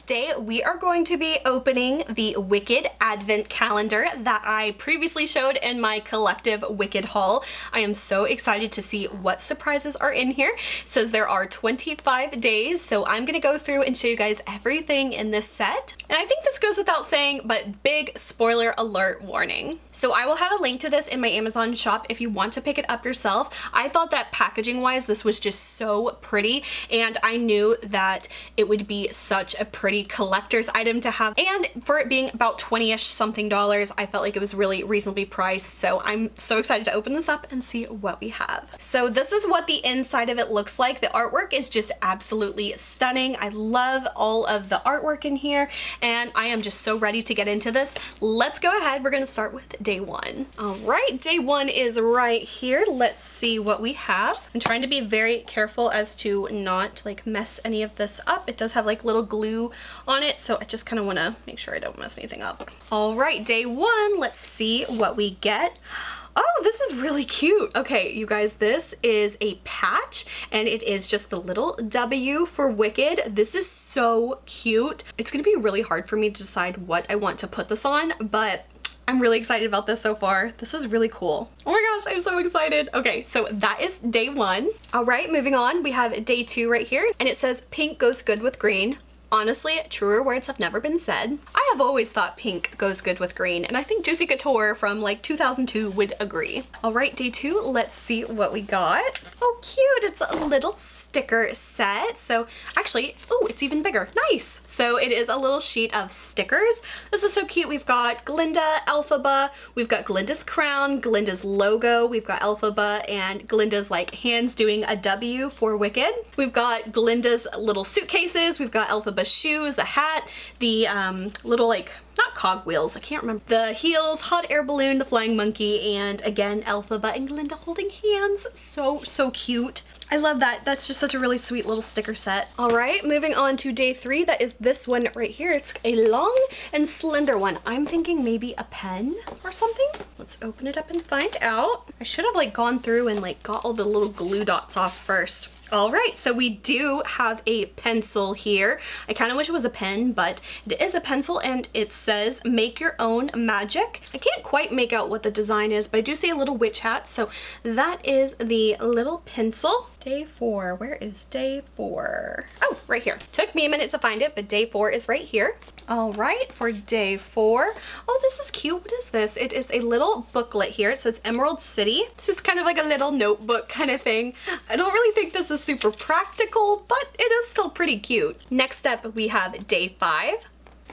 today we are going to be opening the Wicked Advent Calendar that I previously showed in my collective Wicked haul. I am so excited to see what surprises are in here. It says there are 25 days, so I'm gonna go through and show you guys everything in this set. And I think this goes without saying, but big spoiler alert warning. So I will have a link to this in my Amazon shop if you want to pick it up yourself. I thought that packaging wise, this was just so pretty, and I knew that it would be such a pretty collector's item to have, and for it being about 20-ish something dollars, I felt like it was really reasonably priced. So I'm so excited to open this up and see what we have. So this is what the inside of it looks like. The artwork is just absolutely stunning. I love all of the artwork in here, and I am just so ready to get into this. Let's go ahead. We're gonna start with day one. All right, day one is right here. Let's see what we have. I'm trying to be very careful as to not like mess any of this up. It does have like little glue on it, so I just kind of want to make sure I don't mess anything up. All right, day one, let's see what we get. Oh, this is really cute. Okay, you guys, this is a patch, and it is just the little W for Wicked. This is so cute. It's gonna be really hard for me to decide what I want to put this on, but I'm really excited about this so far. This is really cool. Oh my gosh, I'm so excited. Okay, so that is day one. All right, moving on, we have day two right here, and it says pink goes good with green. Honestly, truer words have never been said. I have always thought pink goes good with green, and I think Juicy Couture from like 2002 would agree. All right, day two, let's see what we got. Oh, cute, it's a little sticker set. So actually, oh, it's even bigger, nice. So it is a little sheet of stickers. This is so cute. We've got Glinda, Elphaba, we've got Glinda's crown, Glinda's logo, we've got Elphaba and Glinda's like hands doing a W for Wicked. We've got Glinda's little suitcases, we've got Elphaba's shoes, a hat, the little like, not cogwheels, I can't remember, the heels, hot air balloon, the flying monkey, and again Elphaba and Glinda holding hands. So cute. I love that. That's just such a really sweet little sticker set. All right, moving on to day three. That is this one right here. It's a long and slender one. I'm thinking maybe a pen or something. Let's open it up and find out. I should have like gone through and like got all the little glue dots off first. All right, so we do have a pencil here. I kind of wish it was a pen, but it is a pencil, and it says make your own magic. I can't quite make out what the design is, but I do see a little witch hat. So that is the little pencil. Day four, where is day four? Oh, right here. Took me a minute to find it, but day four is right here. All right, for day four. Oh, this is cute. What is this? It is a little booklet here. It says Emerald City. It's just kind of like a little notebook kind of thing. I don't really think this is super practical, but it is still pretty cute. Next up, we have day five.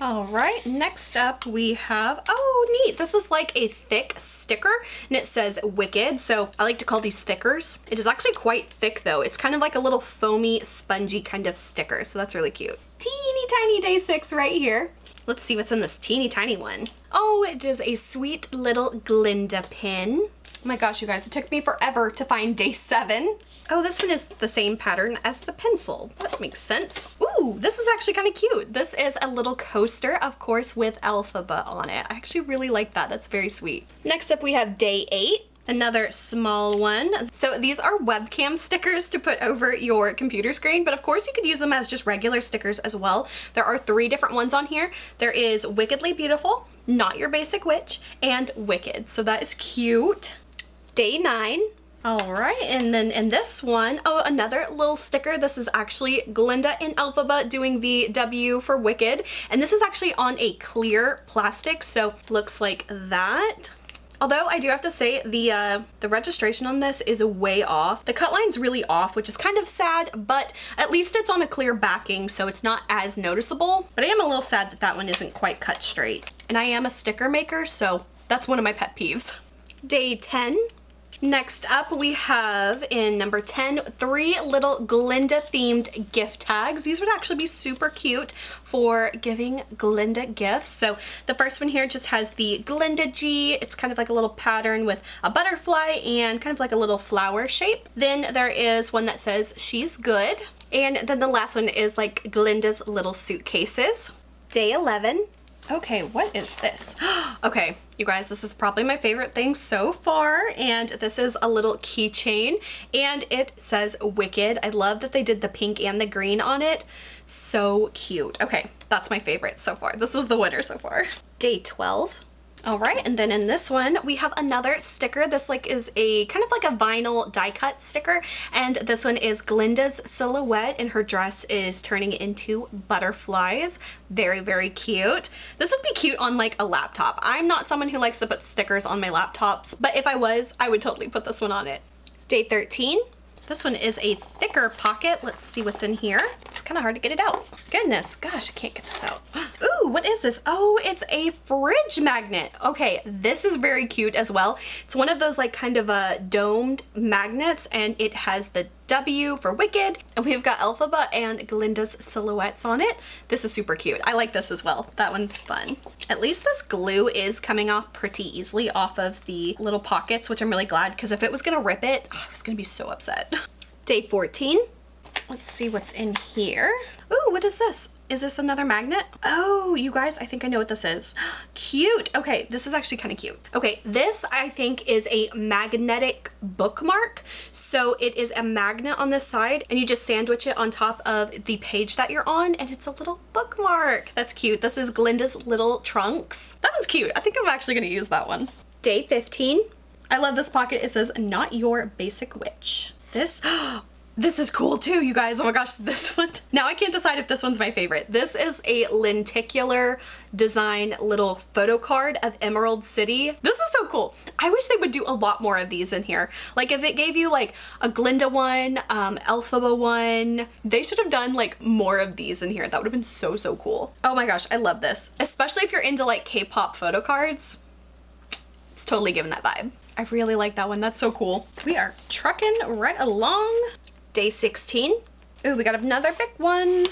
All right, next up we have, oh neat, this is like a thick sticker, and it says Wicked, so I like to call these thickers. It is actually quite thick though. It's kind of like a little foamy, spongy kind of sticker, so that's really cute. Teeny tiny day six right here. Let's see what's in this teeny tiny one. Oh, it is a sweet little Glinda pin. Oh my gosh, you guys, it took me forever to find day seven. Oh, this one is the same pattern as the pencil. That makes sense. Ooh, this is actually kind of cute. This is a little coaster, of course, with Elphaba on it. I actually really like that. That's very sweet. Next up, we have day eight. Another small one. So these are webcam stickers to put over your computer screen, but of course you could use them as just regular stickers as well. There are three different ones on here. There is Wickedly Beautiful, Not Your Basic Witch, and Wicked. So that is cute. Day nine. All right, and then in this one, oh, another little sticker. This is actually Glinda and Elphaba doing the W for Wicked, and this is actually on a clear plastic, so looks like that. Although I do have to say the registration on this is way off. The cut line's really off, which is kind of sad, but at least it's on a clear backing, so it's not as noticeable. But I am a little sad that that one isn't quite cut straight. And I am a sticker maker, so that's one of my pet peeves. Day 10. Next up, we have in number 10, 3 little Glinda themed gift tags. These would actually be super cute for giving Glinda gifts. So the first one here just has the Glinda G. It's kind of like a little pattern with a butterfly and kind of like a little flower shape. Then there is one that says she's good. And then the last one is like Glinda's little suitcases. Day 11. Okay, what is this? Okay, you guys, this is probably my favorite thing so far, and this is a little keychain, and it says Wicked. I love that they did the pink and the green on it. So cute. Okay, that's my favorite so far. This is the winner so far. Day 12. All right, and then in this one, we have another sticker. This like is a kind of like a vinyl die cut sticker, and this one is Glinda's silhouette, and her dress is turning into butterflies. Very, very cute. This would be cute on like a laptop. I'm not someone who likes to put stickers on my laptops, but if I was, I would totally put this one on it. Day 13. This one is a thicker pocket. Let's see what's in here. It's kind of hard to get it out. Goodness, gosh, I can't get this out. Ooh, what is this? Oh, it's a fridge magnet. Okay, this is very cute as well. It's one of those like kind of domed magnets, and it has the W for Wicked, and we've got Elphaba and Glinda's silhouettes on it. This is super cute. I like this as well. That one's fun. At least this glue is coming off pretty easily off of the little pockets, which I'm really glad, because if it was gonna rip it, I was gonna be so upset. Day 14. Let's see what's in here. Ooh, what is this? Is this another magnet? Oh, you guys, I think I know what this is. Cute. Okay, this is actually kind of cute. Okay, this I think is a magnetic bookmark. So it is a magnet on this side, and you just sandwich it on top of the page that you're on, and it's a little bookmark. That's cute. This is Glinda's Little Trunks. That one's cute. I think I'm actually gonna use that one. Day 15. I love this pocket. It says, "Not your basic witch." This is cool too, you guys. Oh my gosh, this one. Now I can't decide if this one's my favorite. This is a lenticular design little photo card of Emerald City. This is so cool. I wish they would do a lot more of these in here. Like if it gave you like a Glinda one, Elphaba one, they should have done like more of these in here. That would have been so, so cool. Oh my gosh, I love this. Especially if you're into like K-pop photo cards. It's totally giving that vibe. I really like that one. That's so cool. We are trucking right along. Day 16. Ooh, we got another big one.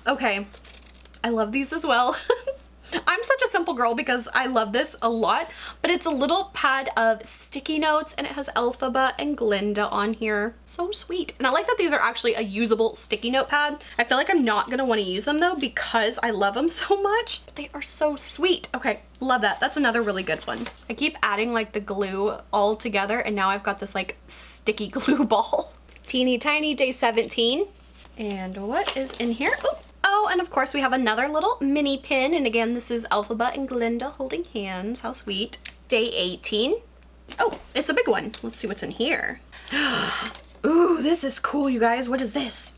Okay, I love these as well. I'm such a simple girl because I love this a lot, but it's a little pad of sticky notes, and it has Elphaba and Glinda on here. So sweet. And I like that these are actually a usable sticky note pad. I feel like I'm not gonna want to use them though because I love them so much, but they are so sweet. Okay, love that. That's another really good one. I keep adding like the glue all together, and now I've got this like sticky glue ball. Teeny tiny. Day 17. And what is in here? Ooh. Oh, and of course we have another little mini pin, and again this is Elphaba and Glinda holding hands. How sweet. Day 18. Oh, it's a big one. Let's see what's in here. Ooh, this is cool, you guys. What is this?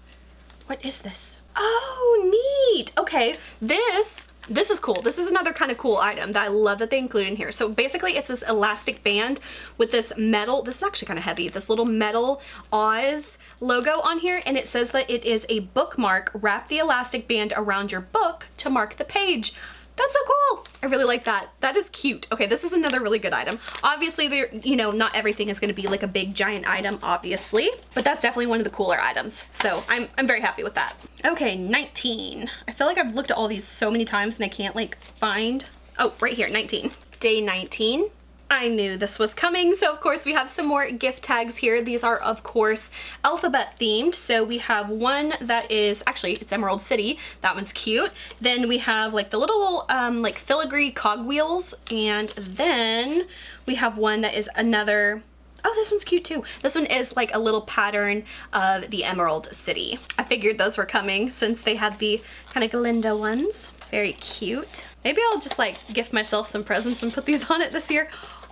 What is this? Oh, neat. Okay, this is cool. This is another kind of cool item that I love that they include in here. So basically it's this elastic band with this metal, this is actually kind of heavy, this little metal Oz logo on here, and it says that it is a bookmark. Wrap the elastic band around your book to mark the page. That's so cool. I really like that. That is cute. Okay, this is another really good item. Obviously, there, you know, not everything is going to be like a big giant item, obviously, but that's definitely one of the cooler items. So I'm very happy with that. Okay, 19. I feel like I've looked at all these so many times and I can't like find. Oh, right here, 19. Day 19. I knew this was coming, so of course we have some more gift tags here. These are of course alphabet themed. So we have one that is, actually it's Emerald City. That one's cute. Then we have like the little like filigree cogwheels, and then we have one that is another, oh, this one's cute too. This one is like a little pattern of the Emerald City. I figured those were coming since they had the kind of Glinda ones. Very cute. Maybe I'll just like gift myself some presents and put these on it this year.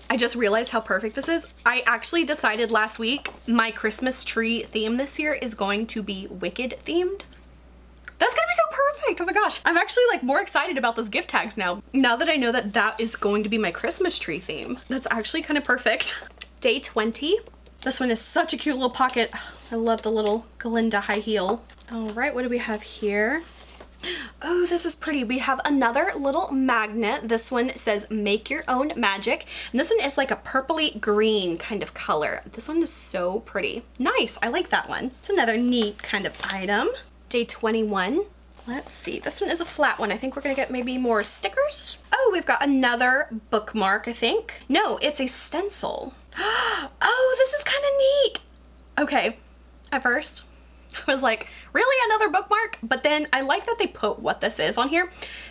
I just realized how perfect this is. I actually decided last week my Christmas tree theme this year is going to be Wicked themed. That's gonna be so perfect. Oh my gosh. I'm actually like more excited about those gift tags now that I know that that is going to be my Christmas tree theme. That's actually kind of perfect. Day 20. This one is such a cute little pocket. I love the little Glinda high heel. All right, what do we have here? Oh, this is pretty. We have another little magnet. This one says make your own magic. And this one is like a purpley green kind of color. This one is so pretty. Nice. I like that one. It's another neat kind of item. Day 21. Let's see. This one is a flat one. I think we're going to get maybe more stickers. Oh, we've got another bookmark, I think. No, it's a stencil. Oh, this is kind of neat. Okay. At first, I was like, really, another bookmark? But then I like that they put what this is on here.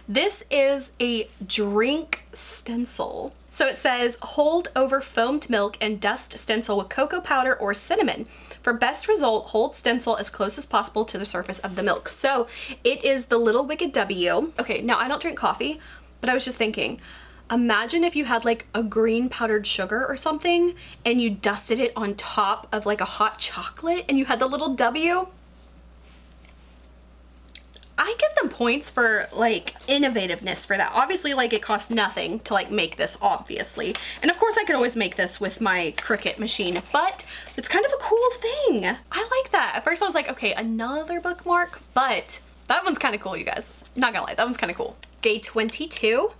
This is a drink stencil. So it says, hold over foamed milk and dust stencil with cocoa powder or cinnamon. For best result, hold stencil as close as possible to the surface of the milk. So it is the little Wicked W. Okay, now I don't drink coffee, but I was just thinking, imagine if you had like a green powdered sugar or something and you dusted it on top of like a hot chocolate and you had the little W. I give them points for like innovativeness for that. Obviously, like it costs nothing to like make this, obviously. And of course I could always make this with my Cricut machine, but it's kind of a cool thing. I like that. At first I was like, okay, another bookmark, but that one's kind of cool, you guys. Not gonna lie, that one's kind of cool. Day 22.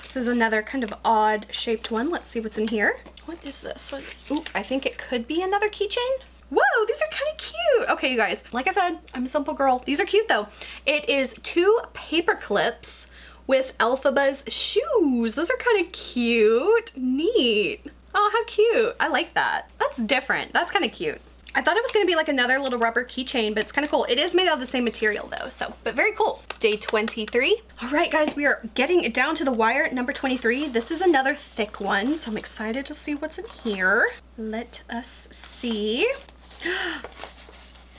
This is another kind of odd shaped one. Let's see what's in here. What is this? Ooh, I think it could be another keychain. Whoa, these are kind of cute. Okay, you guys, like I said, I'm a simple girl. These are cute though. It is 2 paper clips with Elphaba's shoes. Those are kind of cute. Neat. Oh, how cute. I like that. That's different. That's kind of cute. I thought it was gonna be like another little rubber keychain, but it's kind of cool. It is made out of the same material though, so, but very cool. Day 23. All right, guys, we are getting it down to the wire. Number 23. This is another thick one, so I'm excited to see what's in here. Let us see.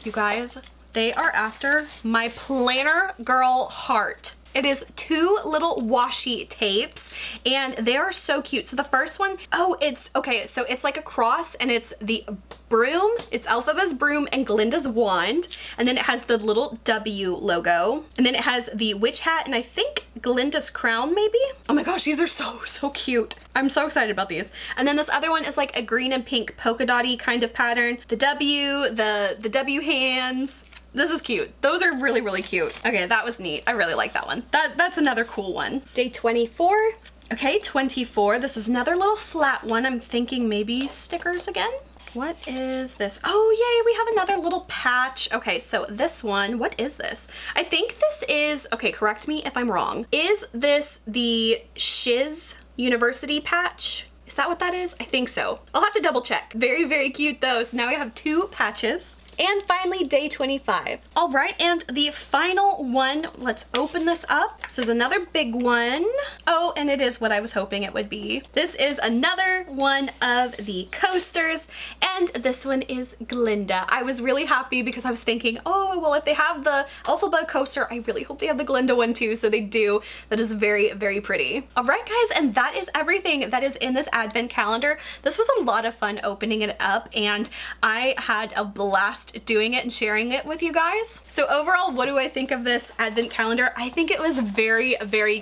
You guys, they are after my planner girl heart. It is 2 little washi tapes and they are so cute. So the first one, oh, it's okay. So it's like a cross and it's the broom. It's Elphaba's broom and Glinda's wand. And then it has the little W logo. And then it has the witch hat and I think Glinda's crown maybe. Oh my gosh, these are so cute. I'm so excited about these. And then this other one is like a green and pink polka dotty kind of pattern. The W, the W hands. This is cute. Those are really cute. Okay, that was neat. I really like that one. That's another cool one. Day 24. Okay, 24. This is another little flat one. I'm thinking maybe stickers again. What is this? Oh, yay, we have another little patch. Okay, so this one, what is this? I think this is, okay, correct me if I'm wrong. Is this the Shiz University patch? Is that what that is? I think so. I'll have to double check. Very cute though. So now we have 2 patches. And finally, day 25. All right, and the final one, let's open this up. This is another big one. Oh, and it is what I was hoping it would be. This is another one of the coasters, and this one is Glinda. I was really happy because I was thinking, oh, well, if they have the Elphaba coaster, I really hope they have the Glinda one too, so they do. That is very pretty. All right, guys, and that is everything that is in this advent calendar. This was a lot of fun opening it up, and I had a blast doing it and sharing it with you guys. So overall, what do I think of this advent calendar? I think it was very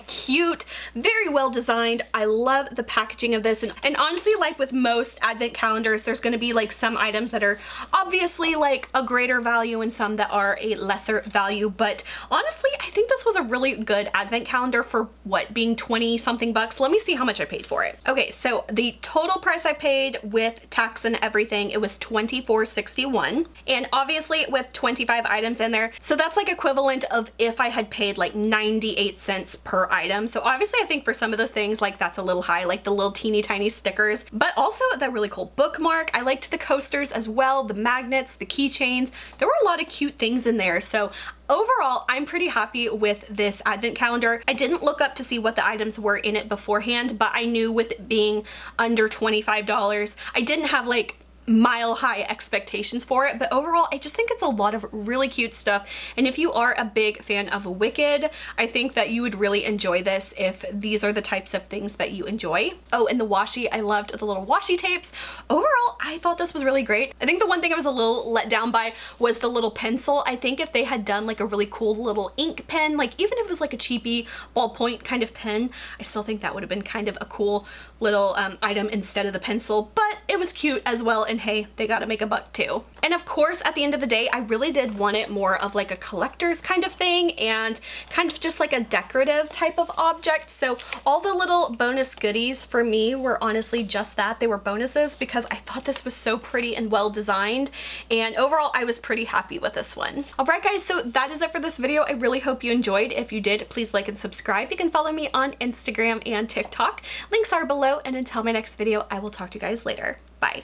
cute, very well designed. I love the packaging of this, and honestly, like with most advent calendars, there's going to be like some items that are obviously like a greater value and some that are a lesser value, but honestly, I think this was a really good advent calendar for what, being 20 something bucks. Let me see how much I paid for it. Okay, so the total price I paid with tax and everything, it was $24.61. And obviously with 25 items in there, so that's like equivalent of if I had paid like 98 cents per item. So obviously I think for some of those things, like that's a little high, like the little teeny tiny stickers, but also that really cool bookmark. I liked the coasters as well, the magnets, the keychains. There were a lot of cute things in there. So overall, I'm pretty happy with this advent calendar. I didn't look up to see what the items were in it beforehand, but I knew with it being under $25, I didn't have like mile high expectations for it, but overall I just think it's a lot of really cute stuff, and if you are a big fan of Wicked, I think that you would really enjoy this if these are the types of things that you enjoy. Oh, and the washi, I loved the little washi tapes. Overall, I thought this was really great. I think the one thing I was a little let down by was the little pencil. I think if they had done like a really cool little ink pen, like even if it was like a cheapy ballpoint kind of pen, I still think that would have been kind of a cool little item instead of the pencil, but it was cute as well, and hey, they gotta make a buck too. And of course, at the end of the day, I really did want it more of like a collector's kind of thing and kind of just like a decorative type of object. So all the little bonus goodies for me were honestly just that. They were bonuses because I thought this was so pretty and well designed, and overall I was pretty happy with this one. Alright guys, so that is it for this video. I really hope you enjoyed. If you did, please like and subscribe. You can follow me on Instagram and TikTok. Links are below, and until my next video, I will talk to you guys later. Bye.